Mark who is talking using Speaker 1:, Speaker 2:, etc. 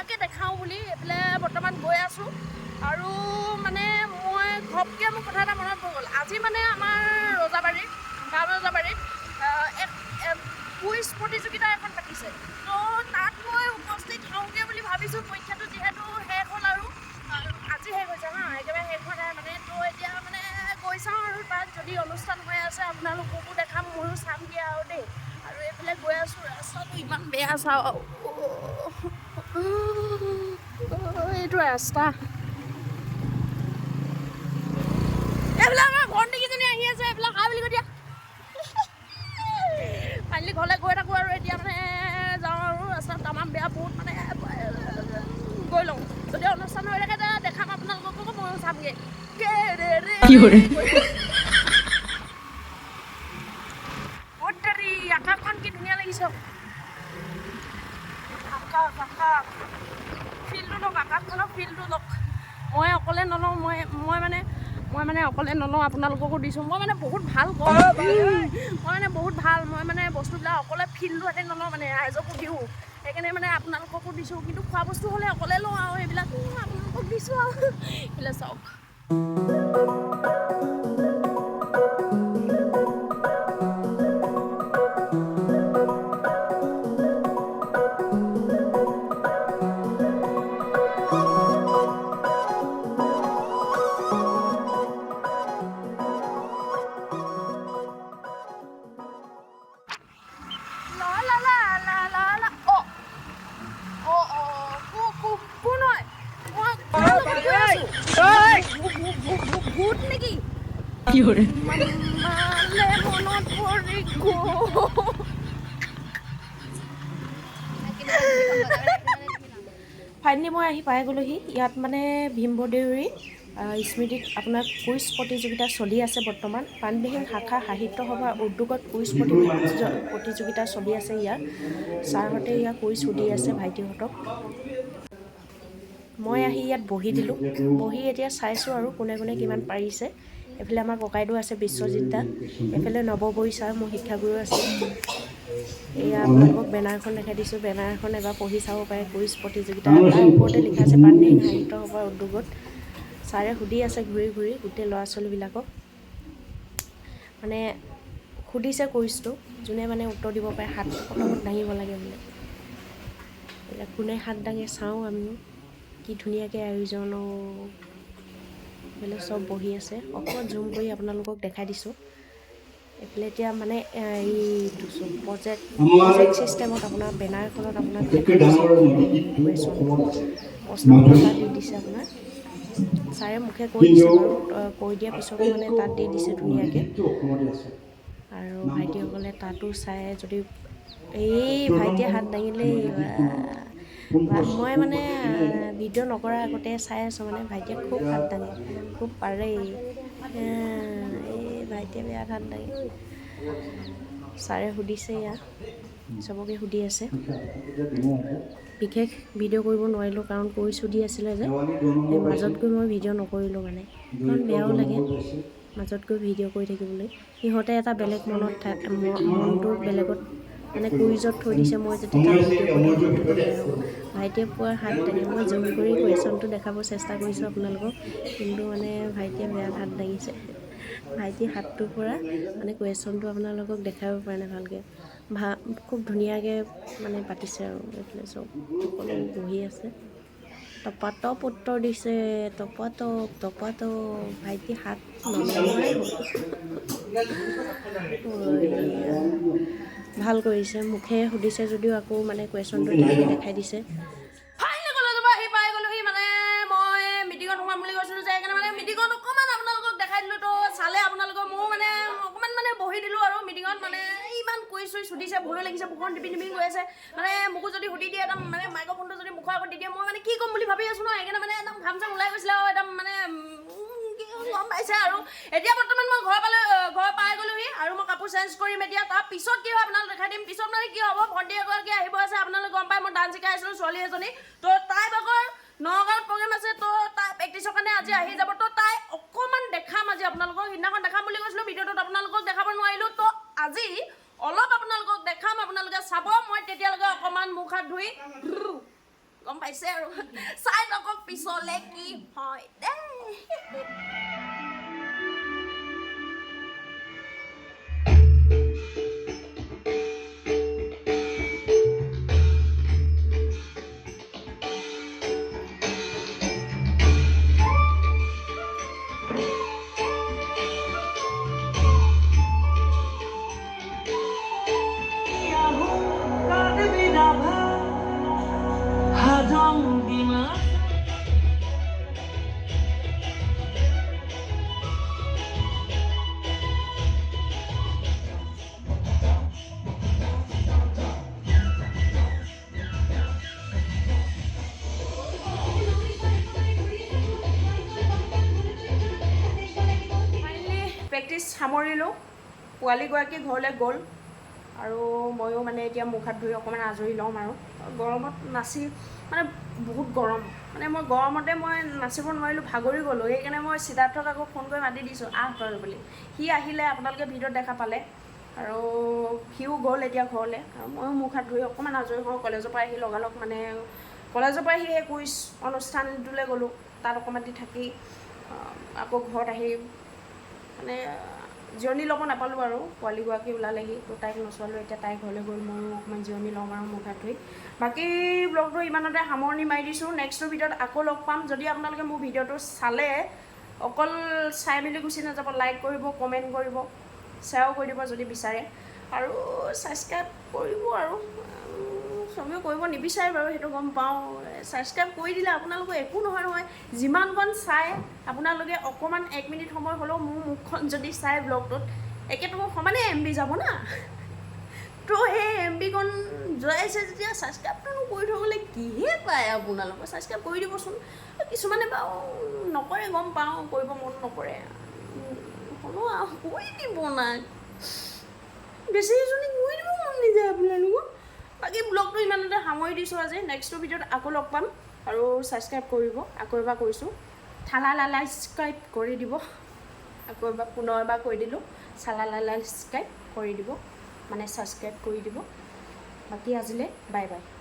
Speaker 1: ধুনীয়াকৈ দেখাওঁ বুলি এইফালে বৰ্তমান গৈ আছোঁ। আৰু মানে মই ঘপকৈ মোৰ কথা এটা মনত পৰি গ'ল। আজি মানে আমাৰ ৰজাবাৰীত গাঁও ৰজাবাৰীত কুইজ প্ৰতিযোগিতা এখন পাতিছে। তো তাত মই উপস্থিত হওঁগৈ বুলি ভাবিছোঁ। পৰীক্ষাটো যিহেতু শেষ হ'ল আৰু আজি শেষ হৈছে হা, একেবাৰে শেষ হোৱা নাই মানে। তো এতিয়া মানে গৈ চাওঁ আৰু তাত যদি অনুষ্ঠান হৈ আছে আপোনালোককো দেখাম, ময়ো চামগৈ আৰু দেই। আৰু এইফালে গৈ আছোঁ, ৰাস্তাটো ইমান বেয়া চাওঁ। এইটো ৰাস্তা। এইফালে আমাৰ ভণ্টিকেইজনী আহি আছে, এইফালে হাই বুলি কৈ দিয়া। ফাইনেলি ঘৰলৈ গৈ থাকোঁ আৰু এতিয়া মানে যাওঁ আৰু ৰাস্তাত তামাম বেয়া, বহুত মানে গৈ লওঁ। যদি অনুষ্ঠান হৈ থাকে দেখাম আপোনালোককো, ময়ো চামগৈ। আকাশখন কি ধুনীয়া লাগিছে। আকাশ ফিল্ডটো লওক, আকাশখনৰ ফিল্ডটো লওক। মই অকলে নলওঁ, মই মানে অকলে নলওঁ, আপোনালোককো দিছোঁ। মই মানে বহুত ভাল কওঁ, মই মানে বস্তুবিলাক অকলে ফিল্ডটো ইয়াতে নলওঁ, মানে ৰাইজকো দিওঁ। সেইকাৰণে মানে আপোনালোককো দিছোঁ। কিন্তু খোৱা বস্তু হ'লে অকলে লওঁ আৰু সেইবিলাক আপোনালোকক দিছোঁ আৰু। এইফালে চাওক। ভূত নেকি? মনত পৰি ফাইনেলি মই আহি পাই গ'লোহি। ইয়াত মানে ভীমবৰ দেউৰী স্মৃতিত আপোনাৰ কুইজ প্ৰতিযোগিতা চলি আছে বৰ্তমান। প্ৰাণবিহীন শাখা সাহিত্য সভাৰ উদ্যোগত কুইজ প্ৰতিযোগিতা চলি আছে ইয়াত। ছাৰহঁতে ইয়াত কুইজ সুধি আছে ভাইটিহঁতক। মই আহি ইয়াত বহি দিলোঁ। বহি এতিয়া চাইছোঁ আৰু কোনে কোনে কিমান পাৰিছে। এইফালে আমাৰ ককাইদেউ আছে বিশ্বজিত দা, এইফালে নৱবৰী ছাৰ মোৰ শিক্ষাগুৰু আছে। এয়া আপোনালোকক বেনাৰখন দেখাই দিছোঁ। বেনাৰখন এবাৰ পঢ়ি চাব পাৰে। কুইজ প্ৰতিযোগিতা তাৰ ওপৰতে লিখা আছে প্ৰাণবিহীন সাহিত্য সভাৰ উদ্যোগত। ছাৰে সুধি আছে ঘূৰি ঘূৰি গোটেই ল'ৰা ছোৱালীবিলাকক, মানে সুধিছে কুইজটো, যোনে মানে উত্তৰ দিব পাৰে হাত পটাপট দাঙিব লাগে বোলে। এতিয়া কোনে হাত দাঙে চাওঁ আমিও। কি ধুনীয়াকৈ আয়োজন, এইফালে চব বহি আছে। অকণমান জুম কৰি আপোনালোকক দেখাই দিছোঁ। এইফালে এতিয়া মানে এইটো চব প্ৰজেক্ট ছিষ্টেমত আপোনাৰ বেনাৰখনত আপোনাক দেখাই দিছে কুৱেশ্যন প্ৰশ্নপত্ৰ তাত দি দিছে আপোনাৰ। ছাৰে মুখে কৈ দিছে বাৰু, কৈ দিয়াৰ পিছতো মানে তাত দি দিছে ধুনীয়াকৈ। আৰু ভাইটিসকলে তাতো চাই, যদি এই ভাইটিয়ে হাত দাঙিলেই মই মানে ভিডিঅ' নকৰাৰ আগতে চাই আছোঁ, মানে ভাইটিয়ে খুব হাত দাঙে, খুব পাৰে। এই ভাইটিয়ে বিৰাট হাত দাঙে। ছাৰে সুধিছে, ইয়াত চবকে সুধি আছে। বিশেষ ভিডিঅ' কৰিব নোৱাৰিলোঁ কাৰণ কুইজ সুধি আছিলে যে, সেই মাজত গৈ মই ভিডিঅ' নকৰিলোঁ মানে, কাৰণ বেয়াও লাগে মাজত গৈ ভিডিঅ' কৰি থাকিবলৈ। সিহঁতে এটা বেলেগ মনটো বেলেগত মানে কুইজত থৈ দিছে, মই যদি তাত ভিডিঅ' কৰি থাকোঁ সেইটোতো বেয়া হ'ব। ভাইটিয়ে পুৱা হাত দাঙে। মই জুম কৰি কুৱেশ্যনটো দেখাব চেষ্টা কৰিছোঁ আপোনালোকক, কিন্তু মানে ভাইটিয়ে বেয়া হাত দাঙিছে। ভাইটিৰ হাতটোৰ পৰা মানে কুৱেশ্যনটো আপোনালোকক দেখাব পৰা নাই ভালকৈ। খুব ধুনীয়াকৈ মানে পাতিছে আৰু। এইফালে চব সকলো বহি আছে, টপাটপ উত্তৰ দিছে, টপাটপ। ভাইটি হাত নলমোৱাই হ'ল। ভাল কৰিছে, মুখে সুধিছে যদিও আকৌ মানে কুৱেশ্যনটো তেনেকৈ দেখাই দিছে। মিটিঙত সোমাম বুলি কৈছিলোঁ যে, সেইকাৰণে মানে মিটিঙত অকণমান আপোনালোকক দেখাই দিলোঁ। তো চালে আপোনালোকক, ময়ো মানে অকণমান মানে বহি দিলোঁ আৰু মিটিঙত। মানে ইমান কুইজ চুইজ সুধিছে, ভয়ো লাগিছে, মুখখন টিপি গৈ আছে। মানে মোকো যদি সুধি দিয়ে, একদম মানে মাইক্ৰফোনটো যদি মুখৰ আগত দি দিয়ে, মই মানে কি ক'ম বুলি ভাবি আছোঁ ন। সেইকাৰণে মানে একদম ঘাম চাম ওলাই গৈছিলে আৰু একদম মানে গম পাইছে আৰু। এতিয়া বৰ্তমান মই ঘৰ পাই গ'লোহি আৰু মই কাপোৰ চেঞ্জ কৰিম এতিয়া। তাৰ পিছত কি হয় আপোনালোক দেখাই দিম। পিছত মানে কি হ'ব, ভণ্টি এগৰাকী আহিব আছে, আপোনালোক গম পায়। মই ডান্স শিকাই আছিলোঁ ছোৱালী এজনী, তো তাই ভাগৰ নগাঁৱত প্ৰগ্ৰেম আছে, তো তাই প্ৰেক্টিছৰ কাৰণে আজি আহি যাব। তো তাই অকণমান দেখাম আজি আপোনালোকক। সিদিনাখন দেখাম বুলি কৈছিলোঁ, ভিডিঅ'টোত আপোনালোকক দেখাব নোৱাৰিলোঁ। তো আজি অলপ আপোনালোকক দেখাম, আপোনালোকে চাব। মই তেতিয়ালৈকে অকণমান মুখ হাত ধুই গম পাই পাইছে আৰু চাই থাকক পিছলে কি হয় দেই প্ৰেক্টিছ সামৰিলোঁ পোৱালীগৰাকী ঘৰলৈ গ'ল আৰু ময়ো মানে এতিয়া মুখ হাত ধুই অকণমান আজৰি ল'ম আৰু গৰমত নাচি মানে বহুত গৰম মানে মই গৰমতে মই নাচিব নোৱাৰিলোঁ ভাগৰি গ'লোঁ সেইকাৰণে মই সিদ্ধাৰ্থক আকৌ ফোন কৰি মাতি দিছোঁ তই বুলি সি আহিলে আপোনালোকে ভিডিঅ'ত দেখা পালে আৰু সিও গ'ল এতিয়া ঘৰলৈ আৰু ময়ো মুখ হাত ধুই অকণমান আজৰি হওঁ কলেজৰ পৰা আহি লগালগ মানে কলেজৰ পৰা আহি সেই কুইজ অনুষ্ঠানটোলৈ গ'লোঁ তাত অকণমান দি থাকি আকৌ ঘৰত আহি মানে জিৰণি ল'ব নাপালোঁ আৰু পোৱালীগৰাকী ওলালেহি তো তাইক নচোৱালোঁ এতিয়া তাই ঘৰলৈ গ'ল ময়ো অকণমান জিৰণি ল'ম আৰু মুখ হাত ধুই বাকী ব্লগটো ইমানতে সামৰণি মাৰি দিছোঁ নেক্সটৰ ভিডিঅ'ত আকৌ লগ পাম যদি আপোনালোকে মোৰ ভিডিঅ'টো চালে অকল চাই মেলি গুচি নাযাব লাইক কৰিব কমেণ্ট কৰিব শ্বেয়াৰো কৰি দিব যদি বিচাৰে আৰু ছাবস্ক্ৰাইব কৰিব আৰু চবেও কৰিব নিবিচাৰে বাৰু সেইটো গম পাওঁ ছাবস্ক্ৰাইব কৰি দিলে আপোনালোকৰ একো নহয় যিমানকণ চাই আপোনালোকে অকণমান 1 মিনিট সময় হ'লেও মোৰ মুখখন যদি চাই ব্লগটোত একেতো সমানে MB যাব না তো সেই MBকণ যোৱাইছে যেতিয়া ছাবস্ক্ৰাইবটোনো কৰি থ'বলৈ কিহে পায় আপোনালোকে ছাবস্ক্ৰাইব কৰি দিবচোন কিছুমানে বাৰু নকৰে গম পাওঁ কৰিব মন নকৰে হ'লেও কৰি দিব না বেছি এজনী কৰি দিব মন নিযায় আপোনালোকৰ বাকী ব্লগটো ইমানতে সামৰি দিছোঁ আজি নেক্সটৰ ভিডিঅ'ত আকৌ লগ পাম আৰু ছাবস্ক্ৰাইব কৰিব আকৌ এবাৰ কৰিছোঁ ছাবস্ক্ৰাইব কৰি দিব আকৌ এবাৰ পুনৰ এবাৰ কৈ দিলোঁ ছাবস্ক্ৰাইব কৰি দিব মানে ছাবস্ক্ৰাইব কৰি দিব বাকী আজিলৈ বাই বাই